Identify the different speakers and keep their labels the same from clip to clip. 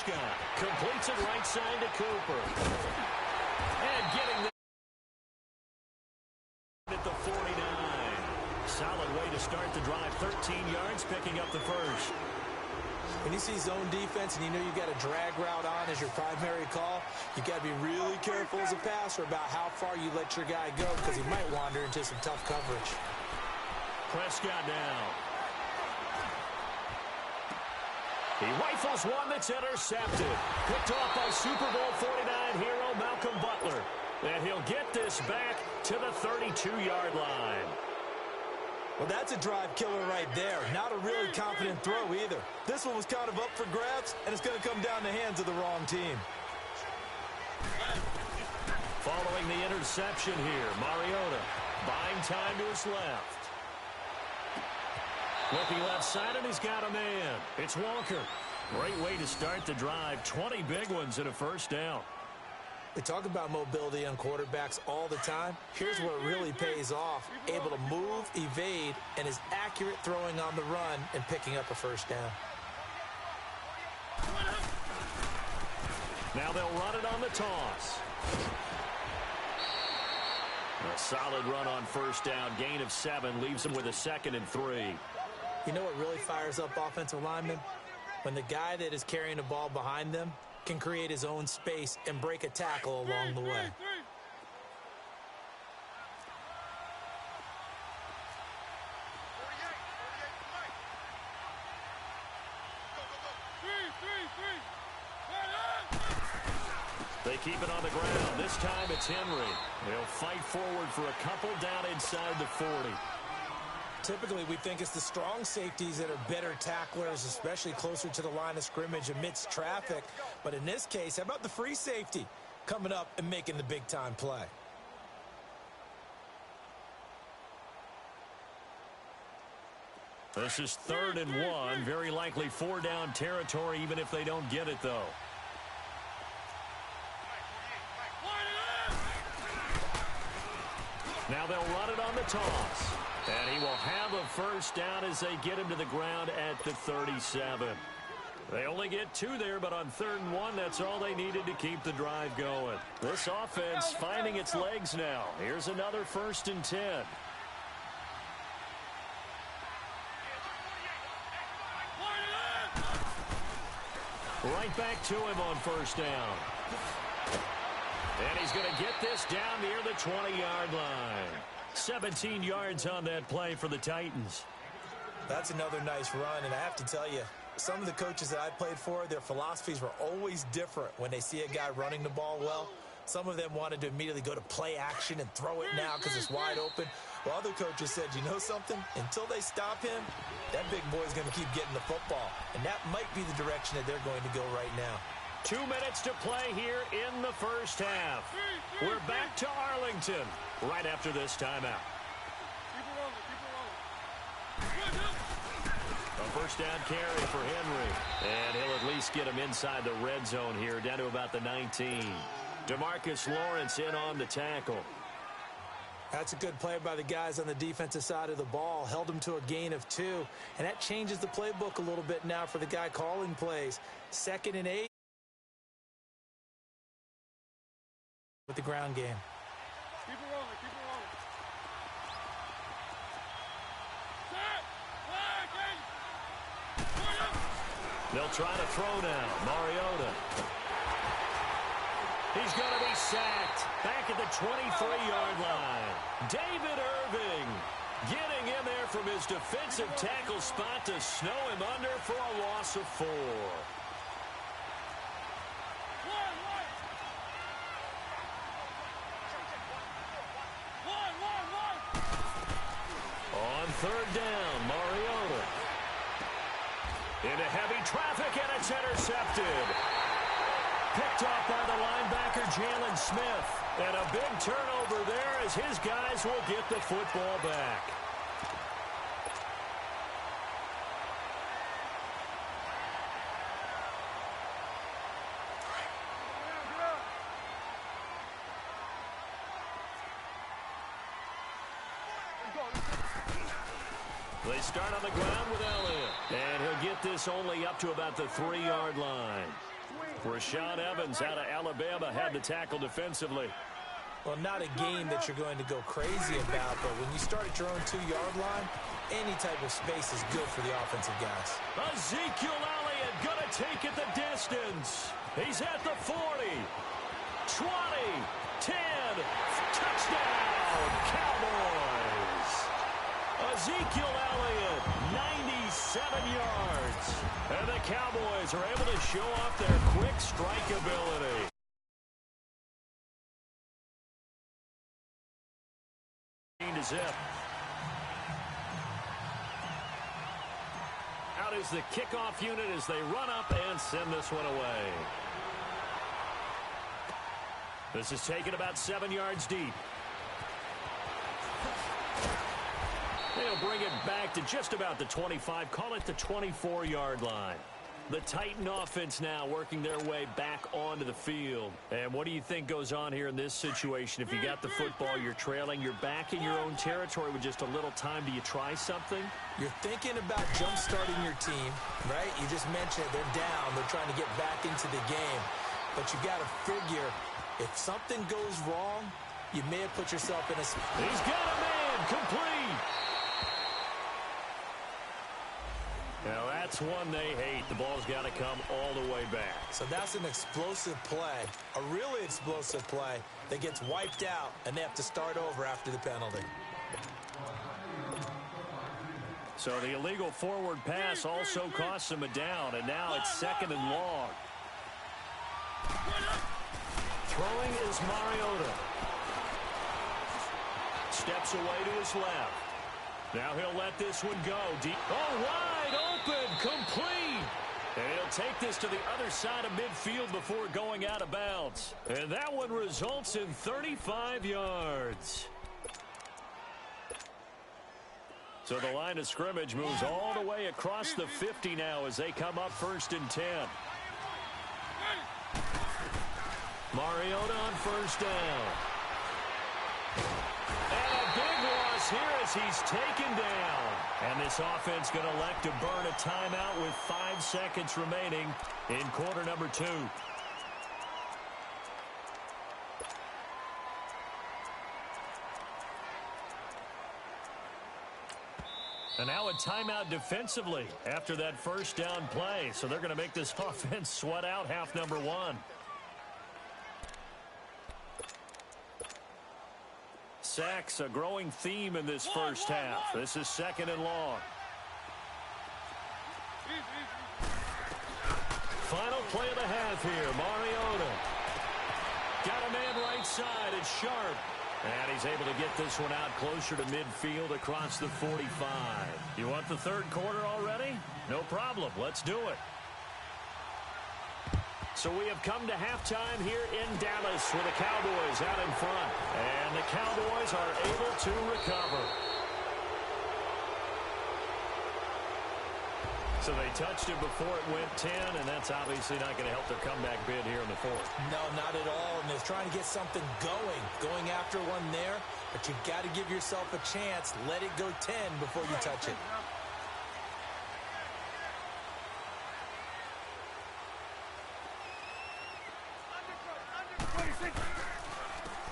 Speaker 1: Prescott completes it right side to Cooper. And getting at the 49. Solid way to start the drive. 13 yards, picking up the first.
Speaker 2: When you see zone defense and you know you've got a drag route on as your primary call, you've got to be really careful as a passer about how far you let your guy go because he might wander into some tough coverage.
Speaker 1: Prescott down. He rifles one that's intercepted. Picked off by Super Bowl 49 hero Malcolm Butler. And he'll get this back to the 32-yard line.
Speaker 2: Well, that's a drive killer right there. Not a really confident throw either. This one was kind of up for grabs, and it's going to come down the hands of the wrong team.
Speaker 1: Following the interception here, Mariota buying time to his left. Looking left side, and he's got a man. It's Walker. Great way to start the drive. 20 big ones and a first down.
Speaker 2: We talk about mobility on quarterbacks all the time. Here's where it really pays off. Able to move, evade, and is accurate throwing on the run and picking up a first down.
Speaker 1: Now they'll run it on the toss. A solid run on first down. Gain of 7 leaves them with a 2nd and 3.
Speaker 2: You know what really fires up offensive linemen? When the guy that is carrying the ball behind them can create his own space and break a tackle along the way.
Speaker 1: They keep it on the ground. This time it's Henry. They'll fight forward for a couple down inside the 40.
Speaker 2: Typically, we think it's the strong safeties that are better tacklers, especially closer to the line of scrimmage amidst traffic. But in this case, how about the free safety coming up and making the big-time play?
Speaker 1: This is 3rd and 1. Very likely 4-down territory, even if they don't get it, though. Now they'll run it on the toss. And he will have a first down as they get him to the ground at the 37. They only get 2 there, but on 3rd and 1, that's all they needed to keep the drive going. This offense finding its legs now. Here's another 1st and 10. Right back to him on first down. And he's going to get this down near the 20-yard line. 17 yards on that play for the Titans.
Speaker 2: That's another nice run, and I have to tell you, some of the coaches that I played for, their philosophies were always different when they see a guy running the ball well. Some of them wanted to immediately go to play action and throw it now because it's wide open. While other coaches said, you know something? Until they stop him, that big boy's going to keep getting the football. And that might be the direction that they're going to go right now.
Speaker 1: 2 minutes to play here in the first half. We're back to Arlington right after this timeout. A first down carry for Henry. And he'll at least get him inside the red zone here, down to about the 19. DeMarcus Lawrence in on the tackle.
Speaker 2: That's a good play by the guys on the defensive side of the ball. Held him to a gain of 2. And that changes the playbook a little bit now for the guy calling plays. 2nd and 8. With the ground game.
Speaker 3: Keep it rolling, keep it rolling. Set!
Speaker 1: They'll try to throw now. Mariota. He's going to be sacked. Back at the 23-yard line. David Irving getting in there from his defensive tackle spot to snow him under for a loss of 4. On 3rd down, Mariota. Into heavy traffic, and it's intercepted. Picked off by the linebacker, Jalen Smith. And a big turnover there as his guys will get the football back. They start on the ground with Elliott. And he'll get this only up to about the 3-yard line. Rashaan Evans out of Alabama had the tackle defensively.
Speaker 2: Well, not a game that you're going to go crazy about, but when you start at your own 2-yard line, any type of space is good for the offensive guys.
Speaker 1: Ezekiel Elliott going to take it the distance. He's at the 40, 20, 10, touchdown, Cowboys. Ezekiel Elliott, 97 yards. And the Cowboys are able to show off their quick strike ability. To zip. Out is the kickoff unit as they run up and send this one away. This is taken about 7 yards deep. They'll bring it back to just about the 25. Call it the 24-yard line. The Titan offense now working their way back onto the field. And what do you think goes on here in this situation? If you got the football, you're trailing, you're back in your own territory with just a little time. Do you try something?
Speaker 2: You're thinking about jump-starting your team, right? You just mentioned they're down. They're trying to get back into the game. But you got to figure, if something goes wrong, you may have put yourself in a...
Speaker 1: He's got a man, complete. Now, that's one they hate. The ball's got to come all the way back.
Speaker 2: So that's an explosive play, a really explosive play that gets wiped out, and they have to start over after the penalty.
Speaker 1: So the illegal forward pass also costs him a down, and now it's 2nd and long. Throwing is Mariota. Steps away to his left. Now he'll let this one go. Deep. Oh, wide open, complete. And he'll take this to the other side of midfield before going out of bounds. And that one results in 35 yards. So the line of scrimmage moves all the way across the 50 now as they come up 1st and 10. Mariota on 1st down. And a big loss here as he's taken down. And this offense going to elect to burn a timeout with 5 seconds remaining in quarter number 2. And now a timeout defensively after that 1st down play. So they're going to make this offense sweat out half number 1. Sacks, a growing theme in this first half. This is 2nd and long. Final play of the half here. Mariota. Got a man right side. It's Sharp. And he's able to get this one out closer to midfield across the 45. You want the 3rd quarter already? No problem. Let's do it. So we have come to halftime here in Dallas with the Cowboys out in front. And the Cowboys are able to recover. So they touched it before it went 10, and that's obviously not going to help their comeback bid here in the 4th.
Speaker 2: No, not at all. And they're trying to get something going after one there. But you've got to give yourself a chance. Let it go 10 before you touch it.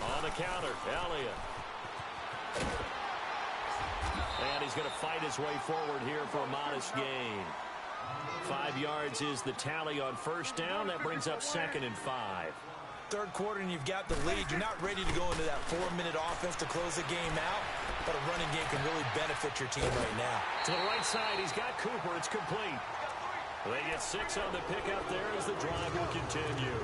Speaker 1: On the counter, Elliott. And he's going to fight his way forward here for a modest gain. 5 yards is the tally on 1st down. That brings up 2nd and 5.
Speaker 2: 3rd quarter and you've got the lead. You're not ready to go into that 4-minute offense to close the game out, but a running game can really benefit your team right now.
Speaker 1: To the right side, he's got Cooper. It's complete. They get 6 on the pickup there as the drive will continue.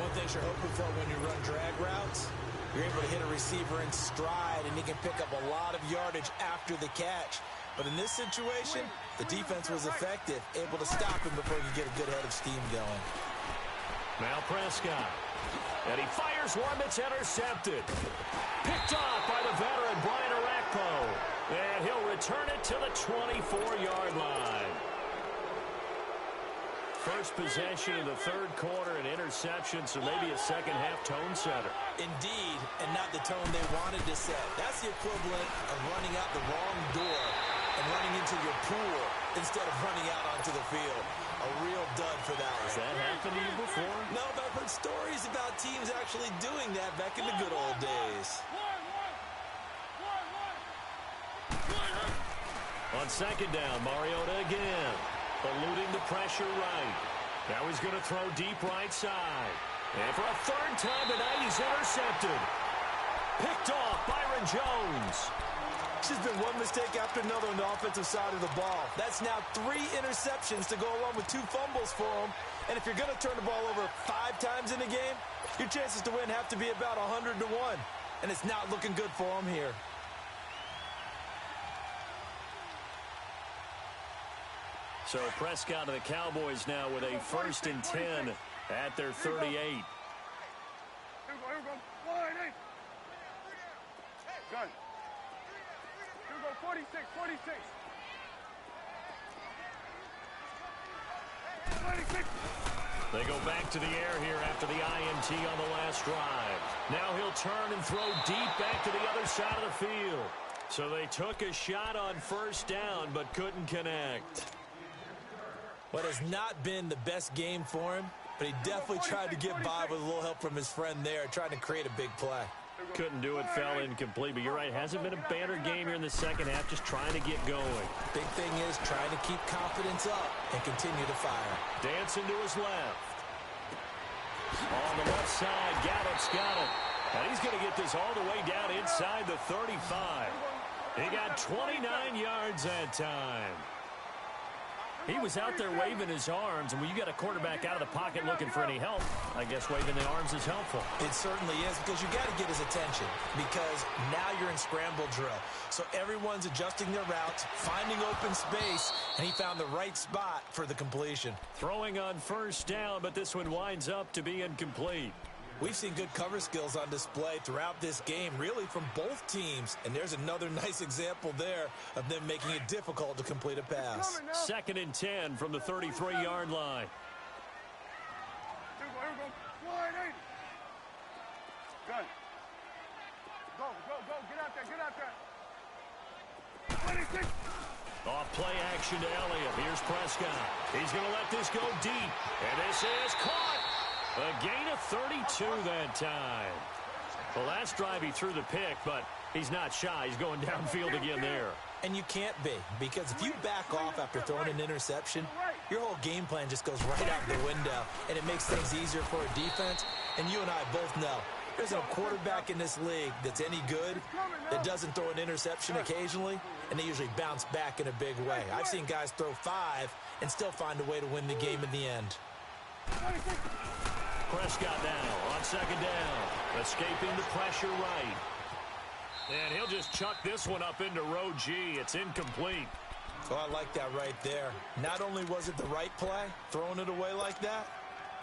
Speaker 2: One thing you're hoping for when you run drag routes, you're able to hit a receiver in stride, and he can pick up a lot of yardage after the catch. But in this situation, the defense was effective, able to stop him before he could get a good head of steam going.
Speaker 1: Now Prescott. And he fires one that's intercepted. Picked off by the veteran Brian Orakpo. And he'll return it to the 24-yard line. First possession of the 3rd quarter, an interception, so maybe a second-half tone setter.
Speaker 2: Indeed, and not the tone they wanted to set. That's the equivalent of running out the wrong door and running into your pool. instead of running out onto the field. A real dud for that one.
Speaker 1: Has that happened to you before?
Speaker 2: No, but I've heard stories about teams actually doing that back in the good old days.
Speaker 1: On second down, Mariota again. Eluding the pressure right. Now he's going to throw deep right side. And for a third time tonight, he's intercepted. Picked off Byron Jones.
Speaker 2: There's been one mistake after another on the offensive side of the ball. That's now 3 interceptions to go along with 2 fumbles for him. And if you're going to turn the ball over 5 times in a game, your chances to win have to be about 100 to 1. And it's not looking good for him here.
Speaker 1: So Prescott of the Cowboys now with a 1st and 10 at their 38.
Speaker 3: Here we go. Line 8. Gun. Here we go. 46. 26.
Speaker 1: They go back to the air here after the INT on the last drive. Now he'll turn and throw deep back to the other side of the field. So they took a shot on 1st down but couldn't connect.
Speaker 2: What has not been the best game for him, but he definitely tried to get by with a little help from his friend there, trying to create a big play.
Speaker 1: Couldn't do it, fell incomplete, but you're right, hasn't been a banner game here in the second half, just trying to get going.
Speaker 2: Big thing is trying to keep confidence up and continue to fire.
Speaker 1: Dancing to his left. On the left side, Gallup's got it. And he's going to get this all the way down inside the 35. He got 29 yards that time. He was out there waving his arms, and when you got a quarterback out of the pocket looking for any help, I guess waving the arms is helpful.
Speaker 2: It certainly is, because you got to get his attention, because now you're in scramble drill. So everyone's adjusting their routes, finding open space, and he found the right spot for the completion.
Speaker 1: Throwing on 1st down, but this one winds up to be incomplete.
Speaker 2: We've seen good cover skills on display throughout this game, really from both teams. And there's another nice example there of them making it difficult to complete a pass.
Speaker 1: 2nd and 10 from the 33-yard line.
Speaker 3: Here we go. Line 8. Gun. Go. Get out there. 26.
Speaker 1: Off play action to Elliott. Here's Prescott. He's going to let this go deep. And this is caught. A gain of 32 that time. The last drive he threw the pick, but he's not shy. He's going downfield again there.
Speaker 2: And you can't be, because if you back off after throwing an interception, your whole game plan just goes right out the window, and it makes things easier for a defense. And you and I both know there's no quarterback in this league that's any good that doesn't throw an interception occasionally, and they usually bounce back in a big way. I've seen guys throw 5 and still find a way to win the game in the end.
Speaker 1: Prescott now on 2nd down, escaping the pressure right. And he'll just chuck this one up into row G. It's incomplete.
Speaker 2: Oh, I like that right there. Not only was it the right play, throwing it away like that,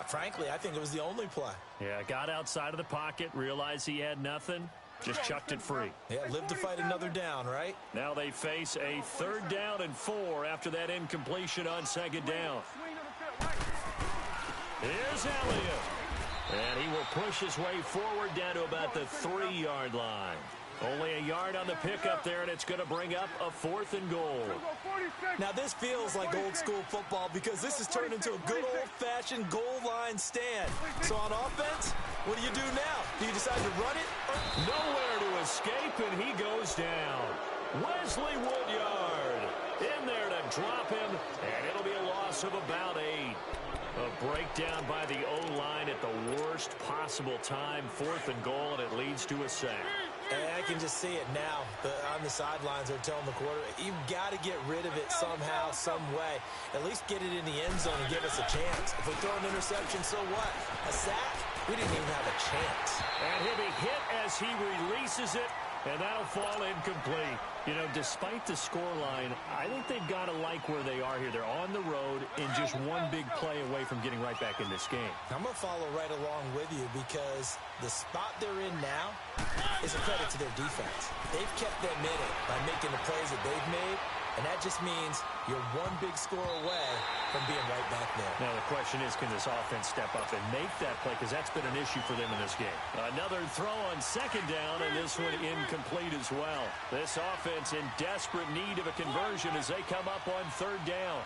Speaker 2: frankly, I think it was the only play.
Speaker 1: Yeah, got outside of the pocket, realized he had nothing, just chucked it free.
Speaker 2: Yeah, live to fight another down, right?
Speaker 1: Now they face a 3rd down and 4 after that incompletion on 2nd down. Here's Elliott. And he will push his way forward down to about the 3-yard line. Only a yard on the pickup there, and it's going to bring up a 4th and goal.
Speaker 2: Now, this feels like old school football, because this has turned into a good old-fashioned goal line stand. So on offense, what do you do now? Do you decide to run it?
Speaker 1: Nowhere to escape, and he goes down. Wesley Woodyard in there to drop him, and it'll be a loss of about 8. A breakdown by the O-line at the worst possible time. 4th and goal, and it leads to a sack.
Speaker 2: And I can just see it now. On the sidelines, they're telling the quarterback, you've got to get rid of it somehow, some way. At least get it in the end zone and give us a chance. If we throw an interception, so what? A sack? We didn't even have a chance.
Speaker 1: And he'll be hit as he releases it, and that'll fall incomplete. You know, despite the scoreline, I think they've got to like where they are here. They're on the road and just one big play away from getting right back in this game.
Speaker 2: I'm going to follow right along with you, because the spot they're in now is a credit to their defense. They've kept them in it by making the plays that they've made, and that just means You're one big score away from being right back there.
Speaker 1: Now the question is, can this offense step up and make that play? Because that's been an issue for them in this game. Another throw on second down, and this one incomplete as well. This offense in desperate need of a conversion as they come up on third down.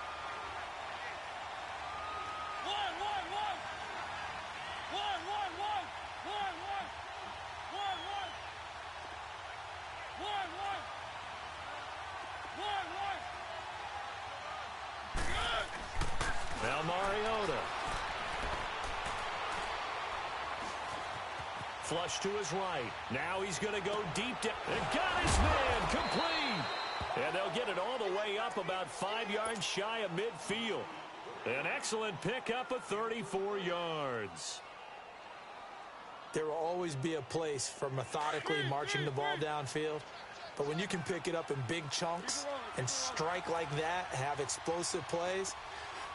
Speaker 1: Now Mariota. Flush to his right. Now he's going to go deep down. And got his man complete. And they'll get it all the way up about 5 yards shy of midfield. An excellent pickup of 34 yards.
Speaker 2: There will always be a place for methodically marching the ball downfield. But when you can pick it up in big chunks and strike like that, have explosive plays,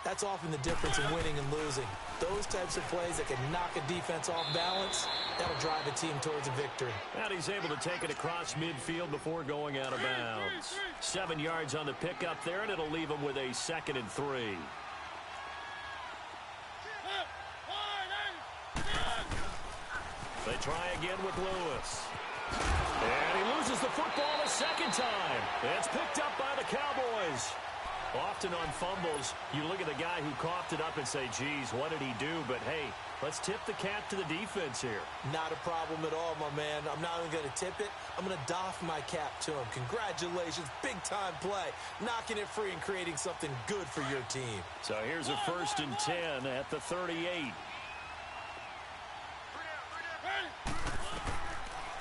Speaker 2: that's often the difference in winning and losing. Those types of plays that can knock a defense off balance, that'll drive a team towards a victory.
Speaker 1: And he's able to take it across midfield before going out of bounds. 7 yards on the pickup there, and it'll leave him with a 2nd and 3. They try again with Lewis. And he loses the football a second time. It's picked up by the Cowboys. Often on fumbles, you look at the guy who coughed it up and say, geez, what did he do? But, hey, let's tip the cap to the defense here.
Speaker 2: Not a problem at all, my man. I'm not only going to tip it, I'm going to doff my cap to him. Congratulations, big-time play. Knocking it free and creating something good for your team.
Speaker 1: So here's a 1st and 10 at the 38.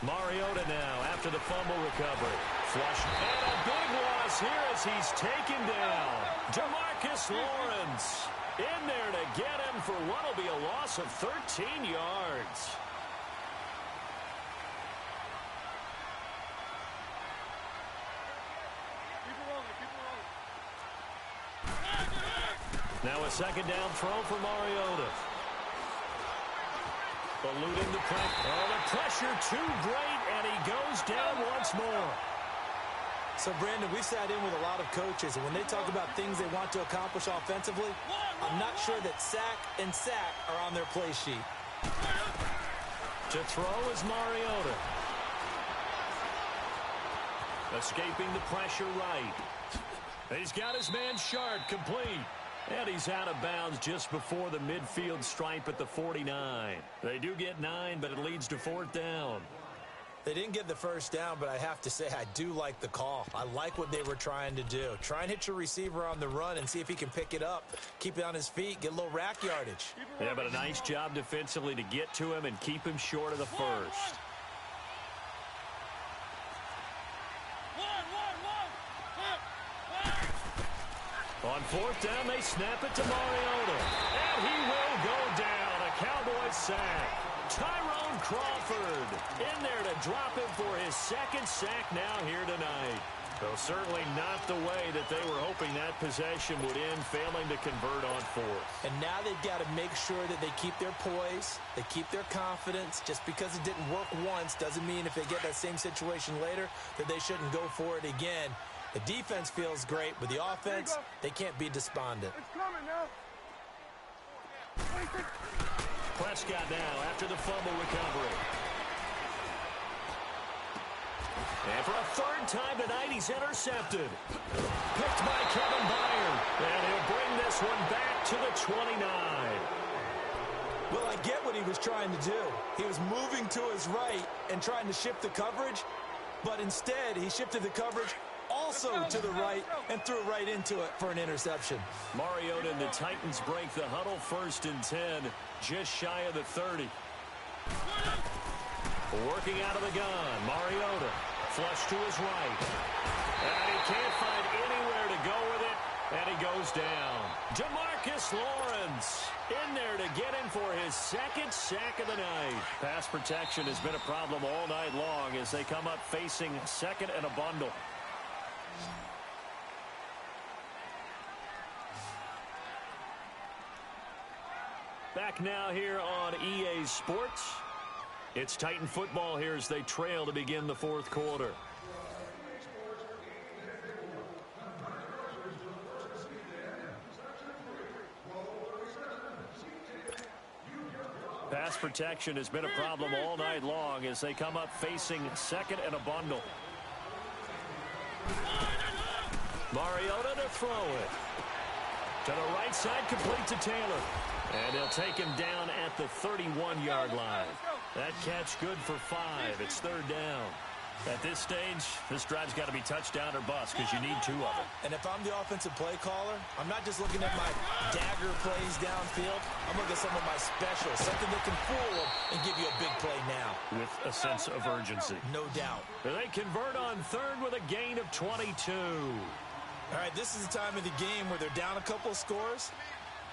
Speaker 1: Mariota now after the fumble recovery. Flush. And a big loss here as he's taken down. Demarcus Lawrence in there to get him for what will be a loss of 13 yards. Now a 2nd down throw for Mariota. Eluding the pressure. Oh, the pressure too great, and he goes down once more.
Speaker 2: So, Brandon, we've sat in with a lot of coaches, and when they talk about things they want to accomplish offensively, I'm not sure that sack and sack are on their play sheet.
Speaker 1: To throw is Mariota. Escaping the pressure right. He's got his man Sharp complete. And he's out of bounds just before the midfield stripe at the 49. They do get 9, but it leads to 4th down.
Speaker 2: They didn't get the 1st down, but I have to say I do like the call. I like what they were trying to do. Try and hit your receiver on the run and see if he can pick it up. Keep it on his feet, get a little rack yardage.
Speaker 1: Yeah, but a nice job defensively to get to him and keep him short of the 1st. On 4th down, they snap it to Mariota. And he will go down. A Cowboys sack. Tyrone Crawford in there to drop him for his 2nd sack now here tonight. So certainly not the way that they were hoping that possession would end, failing to convert on 4th.
Speaker 2: And now they've got to make sure that they keep their poise, they keep their confidence. Just because it didn't work once doesn't mean if they get that same situation later that they shouldn't go for it again. The defense feels great, but the offense, they can't be despondent.
Speaker 3: It's coming now.
Speaker 1: Prescott now after the fumble recovery. And for a 3rd time tonight, he's intercepted. Picked by Kevin Byard. And he'll bring this one back to the 29.
Speaker 2: Well, I get what he was trying to do. He was moving to his right and trying to shift the coverage, but instead he shifted the coverage also to the right and threw right into it for an interception.
Speaker 1: Mariota and the Titans break the huddle 1st and 10, just shy of the 30. Working out of the gun, Mariota, flush to his right. And he can't find anywhere to go with it, and he goes down. Demarcus Lawrence in there to get him for his 2nd sack of the night. Pass protection has been a problem all night long as they come up facing 2nd and a bundle. Back now here on EA Sports. It's Titan football here as they trail to begin the 4th quarter. Pass protection has been a problem all night long as they come up facing second and a bundle. Mariota to throw it. To the right side, complete to Taylor. And they'll take him down at the 31-yard line. That catch good for 5. It's third down. At this stage, this drive's got to be touchdown or bust because you need 2 of them.
Speaker 2: And if I'm the offensive play caller, I'm not just looking at my dagger plays downfield. I'm looking at some of my specials, something that can fool them and give you a big play now.
Speaker 1: With a sense of urgency.
Speaker 2: No doubt.
Speaker 1: They convert on third with a gain of 22.
Speaker 2: All right, this is the time of the game where they're down a couple of scores,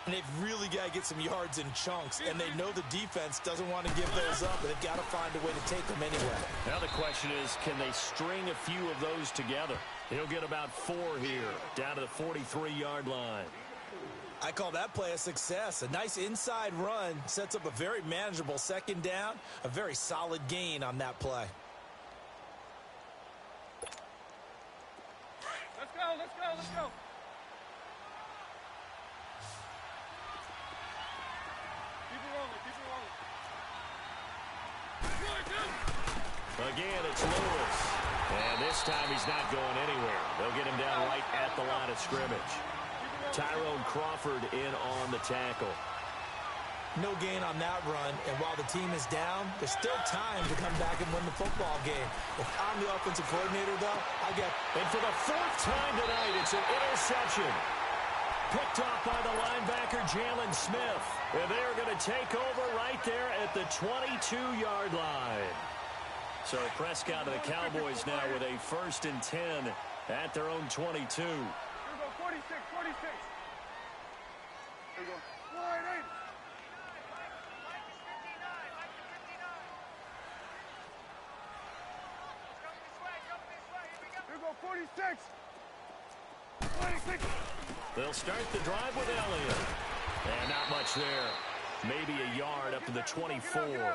Speaker 2: and they've really got to get some yards in chunks, and they know the defense doesn't want to give those up, but they've got to find a way to take them anyway.
Speaker 1: Now the question is, can they string a few of those together? He'll get about 4 here, down to the 43-yard line.
Speaker 2: I call that play a success. A nice inside run sets up a very manageable second down, a very solid gain on that play.
Speaker 3: Let's go, let's go, let's go.
Speaker 1: Again, it's Lewis. And this time he's not going anywhere. They'll get him down right at the line of scrimmage. Tyrone Crawford in on the tackle.
Speaker 2: No gain on that run, and while the team is down, there's still time to come back and win the football game. If I'm the offensive coordinator, though, I get...
Speaker 1: And for the 4th time tonight, it's an interception. Picked off by the linebacker, Jalen Smith. And they are going to take over right there at the 22-yard line. So Prescott and the Cowboys now with a 1st and 10 at their own 22.
Speaker 3: Here we go, 46, 46. Here we go, wide 8. Here we go, 46. 26.
Speaker 1: They'll start the drive with Elliott. And not much there. Maybe a yard up to the 24.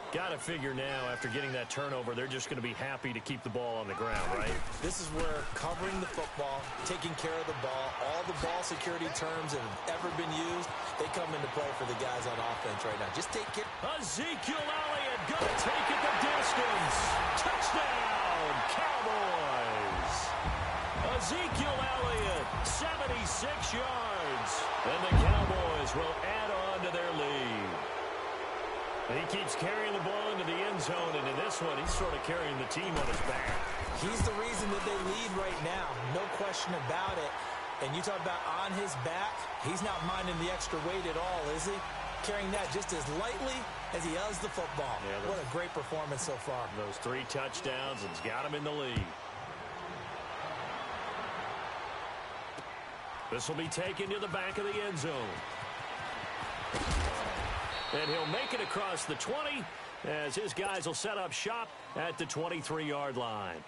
Speaker 1: Got to figure now, after getting that turnover, they're just going to be happy to keep the ball on the ground, right?
Speaker 2: This is where covering the football, taking care of the ball, all the ball security terms that have ever been used, they come into play for the guys on offense right now. Just take care.
Speaker 1: Ezekiel Elliott going to take it the distance. Touchdown, Cowboys. Ezekiel Elliott, 76 yards. And the Cowboys will add on to their lead. He keeps carrying the ball into the end zone, and in this one, he's sort of carrying the team on his back.
Speaker 2: He's the reason that they lead right now, no question about it. And you talk about on his back, he's not minding the extra weight at all, is he? Carrying that just as lightly as he does the football. Yeah, what a great performance so far.
Speaker 1: Those 3 touchdowns, and it's got him in the lead. This will be taken to the back of the end zone. And he'll make it across the 20 as his guys will set up shop at the 23-yard line.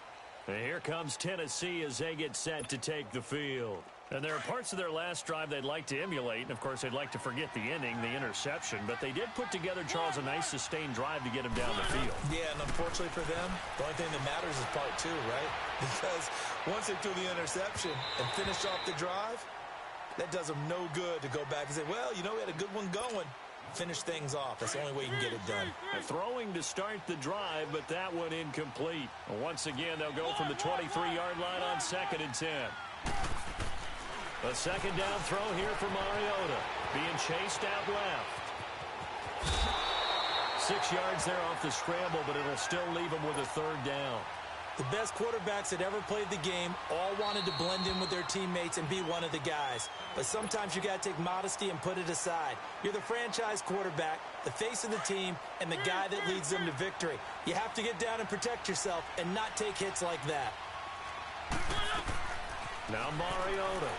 Speaker 1: And here comes Tennessee as they get set to take the field. And there are parts of their last drive they'd like to emulate. And, of course, they'd like to forget the inning, the interception. But they did put together, Charles, a nice sustained drive to get him down the field.
Speaker 2: Yeah, and unfortunately for them, the only thing that matters is part 2, right? Because once they threw the interception and finished off the drive, that does them no good to go back and say, well, you know, we had a good one going. Finish things off. That's the only way you can get it done.
Speaker 1: Throwing to start the drive, but that one incomplete. Once again, they'll go from the 23-yard line on 2nd and 10. A second down throw here for Mariota. Being chased out left. 6 yards there off the scramble, but it'll still leave him with a 3rd down.
Speaker 2: The best quarterbacks that ever played the game all wanted to blend in with their teammates and be one of the guys. But sometimes you got to take modesty and put it aside. You're the franchise quarterback, the face of the team, and the guy that leads them to victory. You have to get down and protect yourself and not take hits like that.
Speaker 1: Now Mariota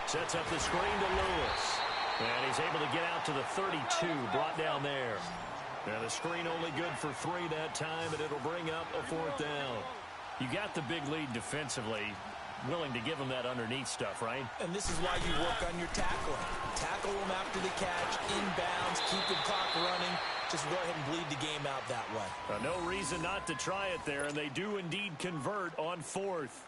Speaker 1: sets up the screen to Lewis. And he's able to get out to the 32, brought down there. Now the screen only good for 3 that time, and it'll bring up a 4th down. You got the big lead defensively, willing to give them that underneath stuff, right?
Speaker 2: And this is why you work on your tackling. Tackle them after the catch, inbounds, keep the clock running. Just go ahead and bleed the game out that way.
Speaker 1: No reason not to try it there, and they do indeed convert on 4th.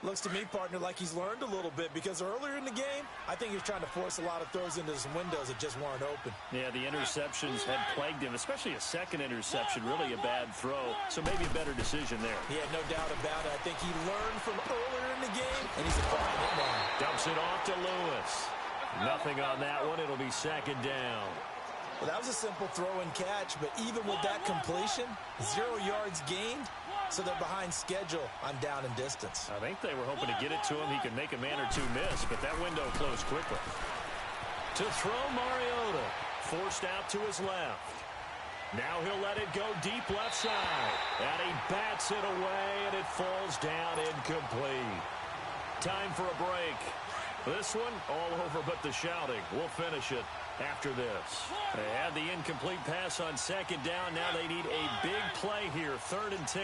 Speaker 2: Looks to me, partner, like he's learned a little bit because earlier in the game, I think he was trying to force a lot of throws into some windows that just weren't open.
Speaker 1: Yeah, the interceptions had plagued him, especially a second interception, really a bad throw. So maybe a better decision there.
Speaker 2: Yeah, no doubt about it. I think he learned from earlier in the game, and he's applying it now.
Speaker 1: Dumps it off to Lewis. Nothing on that one. It'll be second down.
Speaker 2: Well, that was a simple throw and catch, but even with that completion, 0 yards gained, so they're behind schedule on down and distance.
Speaker 1: I think they were hoping to get it to him. He could make a man or two miss, but that window closed quickly. To throw, Mariota. Forced out to his left. Now he'll let it go deep left side. And he bats it away, and it falls down incomplete. Time for a break. This one, all over but the shouting. We'll finish it after this. They had the incomplete pass on second down. Now they need a big play here, 3rd and 10.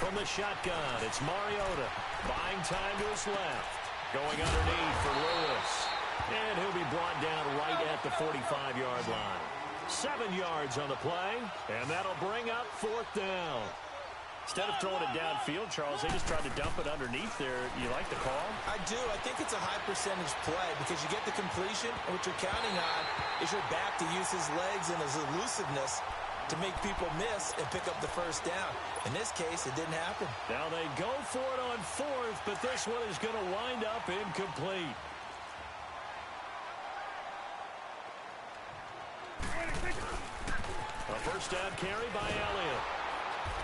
Speaker 1: From the shotgun, it's Mariota. Buying time to his left. Going underneath for Lewis. And he'll be brought down right at the 45-yard line. 7 yards on the play, and that'll bring up 4th down. Instead of throwing it downfield, Charles, they just tried to dump it underneath there. You like the call?
Speaker 2: I do. I think it's a high-percentage play because you get the completion, and what you're counting on is your back to use his legs and his elusiveness to make people miss and pick up the first down. In this case, it didn't happen.
Speaker 1: Now they go for it on 4th, but this one is going to wind up incomplete. A first down carry by Elliott.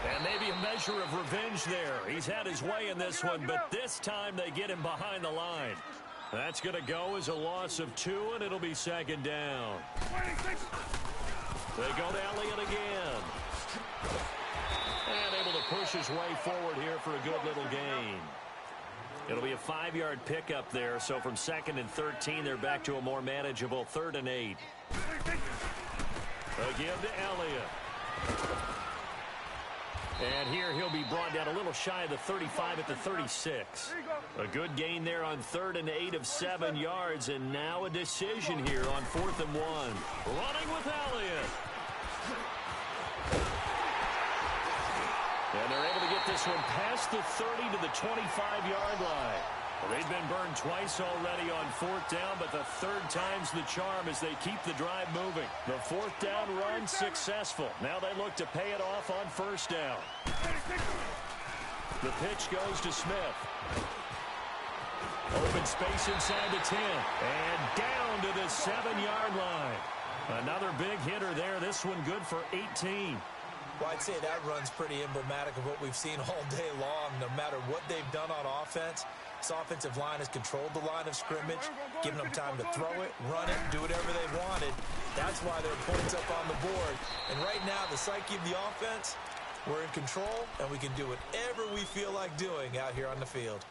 Speaker 1: And maybe a measure of revenge there. He's had his way in this one, but this time they get him behind the line. That's going to go as a loss of 2, and it'll be second down. They go to Elliott again. And able to push his way forward here for a good little gain. It'll be a 5-yard pickup there, so from 2nd and 13, they're back to a more manageable 3rd and 8. Again to Elliott. And here he'll be brought down a little shy of the 35 at the 36. A good gain there on 3rd and 8 of 7 yards, and now a decision here on 4th and 1. Running with Elliott. And they're able to get this one past the 30 to the 25-yard line. Well, they've been burned twice already on 4th down, but the 3rd time's the charm as they keep the drive moving. The 4th down run successful. Now they look to pay it off on 1st down. The pitch goes to Smith. Open space inside the 10. And down to the 7-yard line. Another big hitter there. This one good for 18.
Speaker 2: Well, I'd say that run's pretty emblematic of what we've seen all day long. No matter what they've done on offense, this offensive line has controlled the line of scrimmage, given them time to throw it, run it, do whatever they wanted. That's why there are points up on the board. And right now, the psyche of the offense, we're in control, and we can do whatever we feel like doing out here on the field.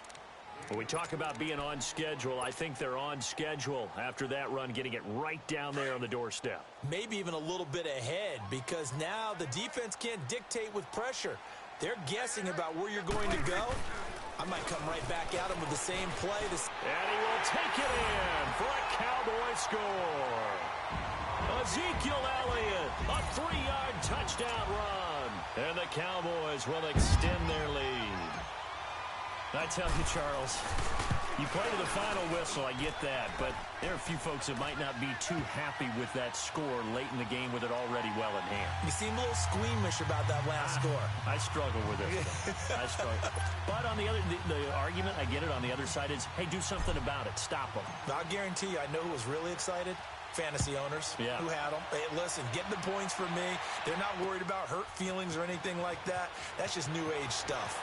Speaker 1: When we talk about being on schedule, I think they're on schedule after that run, getting it right down there on the doorstep.
Speaker 2: Maybe even a little bit ahead, because now the defense can't dictate with pressure. They're guessing about where you're going to go. I might come right back at him with the same play.
Speaker 1: And he will take it in for a Cowboy score. Ezekiel Elliott, a 3-yard touchdown run. And the Cowboys will extend their lead. I tell you, Charles, you play to the final whistle, I get that, but there are a few folks that might not be too happy with that score late in the game with it already well in hand.
Speaker 2: You seem a little squeamish about that last score.
Speaker 1: I struggle with it. I struggle. But on the other, the argument, I get it, on the other side is, hey, do something about it. Stop them.
Speaker 2: I'll guarantee you, I know who was really excited. Fantasy owners who had them. Hey, listen, getting the points for me. They're not worried about hurt feelings or anything like that. That's just new age stuff.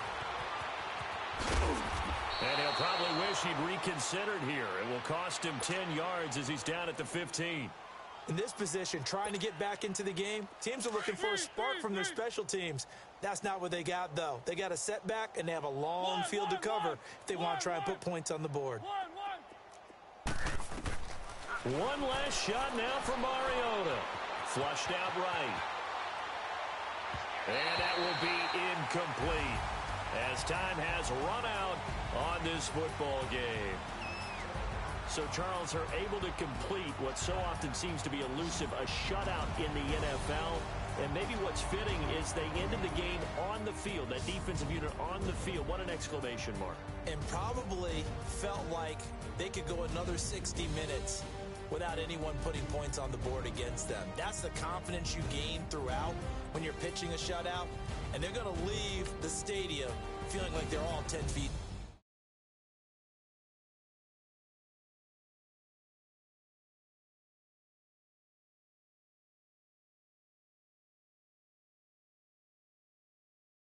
Speaker 1: And he'll probably wish he'd reconsidered here. It will cost him 10 yards as he's down at the 15.
Speaker 2: In this position, trying to get back into the game, teams are looking for a spark from their special teams. That's not what they got, though. They got a setback, and they have a long field to cover if they want to try and put points on the board.
Speaker 1: One last shot now for Mariota. Flushed out right. And that will be incomplete, as time has run out on this football game. So Charles are able to complete what so often seems to be elusive, a shutout in the NFL. And maybe what's fitting is they ended the game on the field, that defensive unit on the field. What an exclamation mark.
Speaker 2: And probably felt like they could go another 60 minutes without anyone putting points on the board against them. That's the confidence you gain throughout when you're pitching a shutout. And they're going to leave the stadium feeling like they're all 10 feet